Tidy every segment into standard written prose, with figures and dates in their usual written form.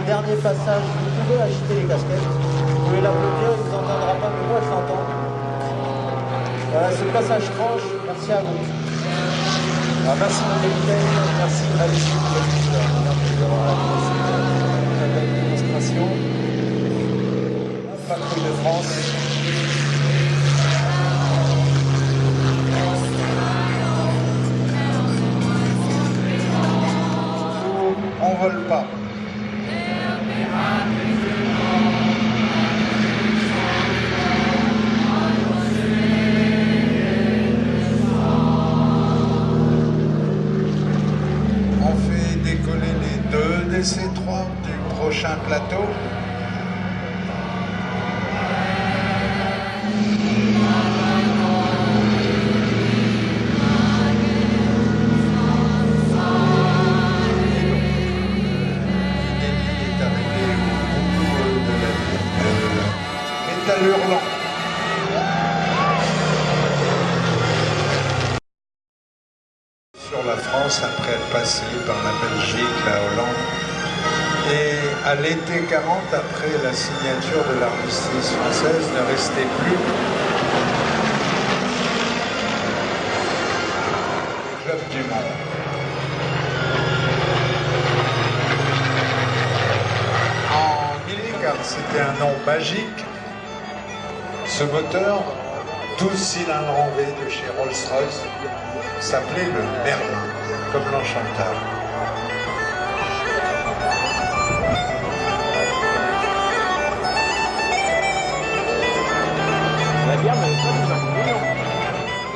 dernier passage, vous pouvez acheter les casquettes. Vous pouvez l'applaudir, il ne vous entendra pas, mais moi je l'entends. Voilà, c'est le passage franche, merci à vous. Alors, merci mon capitaine, merci Alice d'avoir animé cette belle démonstration. Patrouille de France. On vole pas. On fait décoller les deux DC-3 du prochain plateau. Hurlant. Sur la France, après être passé par la Belgique, la Hollande, et à l'été 40, après la signature de l'armistice française, ne restait plus le club du monde. En militaire, c'était un nom magique. Ce moteur, 12 cylindres en V de chez Rolls-Royce, s'appelait le Merlin, comme l'Enchanteur.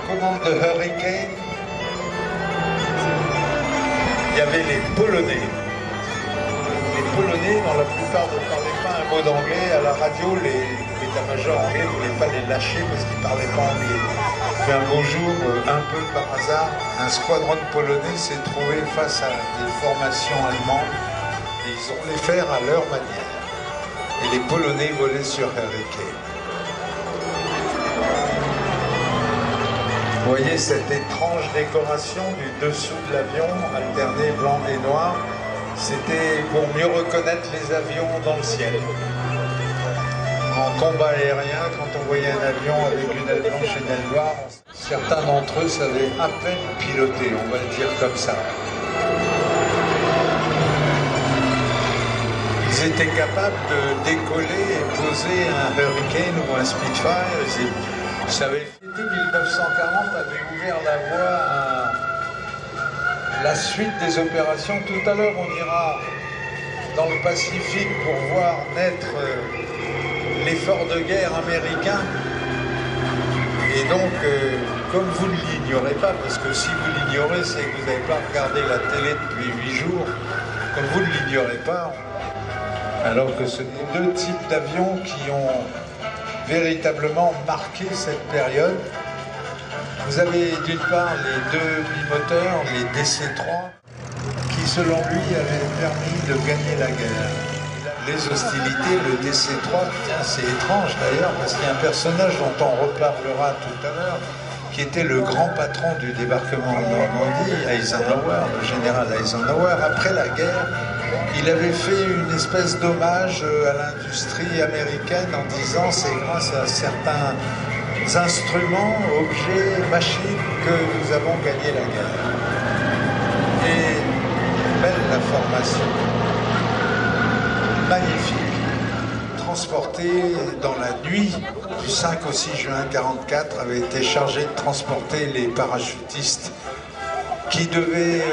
Commande de Hurricane, il y avait les Polonais. Les Polonais, dont la plupart ne parlaient pas un mot d'anglais, à la radio, l'état-major anglais ne voulait pas les lâcher parce qu'ils ne parlaient pas anglais. Puis un beau jour, un peu par hasard, un squadron de Polonais s'est trouvé face à des formations allemandes et ils ont les faire à leur manière. Et les Polonais volaient sur Hurricane. Vous voyez cette étrange décoration du dessous de l'avion, alterné blanc et noir. C'était pour mieux reconnaître les avions dans le ciel. En combat aérien, quand on voyait un avion avec une aile blanche et une aile noire, certains d'entre eux savaient à peine piloter, on va le dire comme ça. Ils étaient capables de décoller et poser un Hurricane ou un Spitfire. Vous savez, l'été 1940 avait ouvert la voie à la suite des opérations. Tout à l'heure, on ira dans le Pacifique pour voir naître l'effort de guerre américain. Et donc, comme vous ne l'ignorez pas, parce que si vous l'ignorez, c'est que vous n'avez pas regardé la télé depuis 8 jours, comme vous ne l'ignorez pas, alors que ce sont deux types d'avions qui ont véritablement marqué cette période. Vous avez d'une part les deux bimoteurs, les DC-3, qui selon lui avaient permis de gagner la guerre. Les hostilités, le DC-3, c'est étrange d'ailleurs, parce qu'il y a un personnage dont on reparlera tout à l'heure, qui était le grand patron du débarquement en Normandie, Eisenhower, le général Eisenhower. Après la guerre, il avait fait une espèce d'hommage à l'industrie américaine en disant c'est grâce à certains instruments, objets, machines que nous avons gagné la guerre. Et belle la formation, magnifique. Transporté dans la nuit du 5 au 6 juin 1944, avait été chargé de transporter les parachutistes qui devaient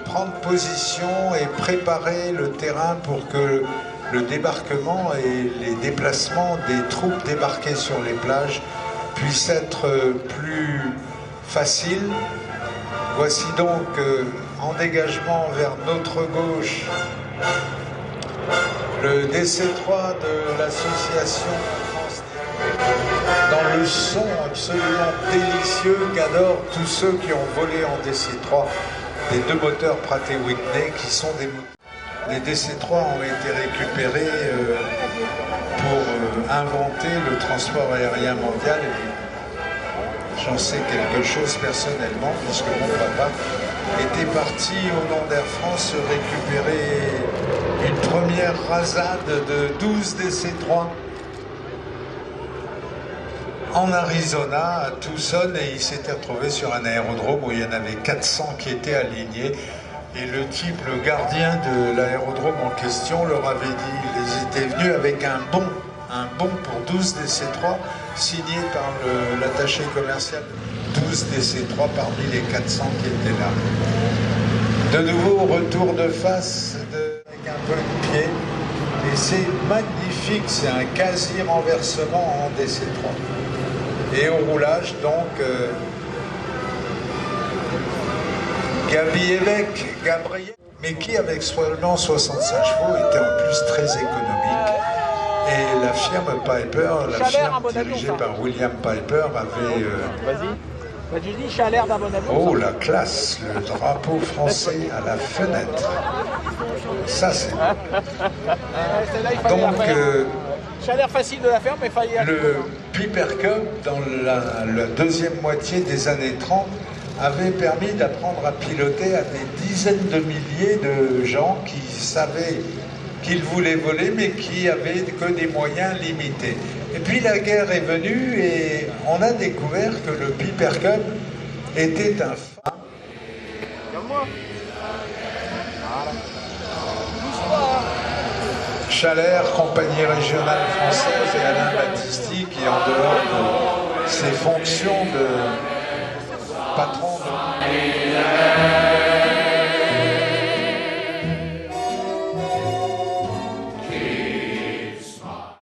prendre position et préparer le terrain pour que le débarquement et les déplacements des troupes débarquées sur les plages puissent être plus faciles. Voici donc en dégagement vers notre gauche le DC-3 de l'association France dans le son absolument délicieux qu'adorent tous ceux qui ont volé en DC-3 des deux moteurs Pratt & Whitney qui sont des moteurs. Les DC-3 ont été récupérés pour inventer le transport aérien mondial. J'en sais quelque chose personnellement puisque mon papa était parti au nom d'Air France récupérer une première rasade de 12 DC-3 en Arizona, à Tucson, et il s'était retrouvé sur un aérodrome où il y en avait 400 qui étaient alignés. Et le type, le gardien de l'aérodrome en question, leur avait dit, ils étaient venus avec un bon pour 12 DC-3 signé par l'attaché commercial. 12 DC-3 parmi les 400 qui étaient là. De nouveau, retour de face avec un peu de pied. Et c'est magnifique, c'est un quasi-renversement en DC-3. Et au roulage, donc, Gabriel, mais qui avec seulement 65 chevaux était en plus très économique. Et la firme Piper, la firme dirigée par William Piper, avait... Vas-y, dis, Chalère d'un bon avion. Oh, la classe, le drapeau français à la fenêtre. Ça, c'est... Donc, Chalère facile de la faire, mais fallait... Le Piper Cub, dans la deuxième moitié des années 30, avait permis d'apprendre à piloter à des dizaines de milliers de gens qui savaient qu'ils voulaient voler, mais qui avaient que des moyens limités. Et puis la guerre est venue et on a découvert que le Piper Cub était un phare. Chalère, compagnie régionale française, et Alain Battisti, qui en dehors de ses fonctions de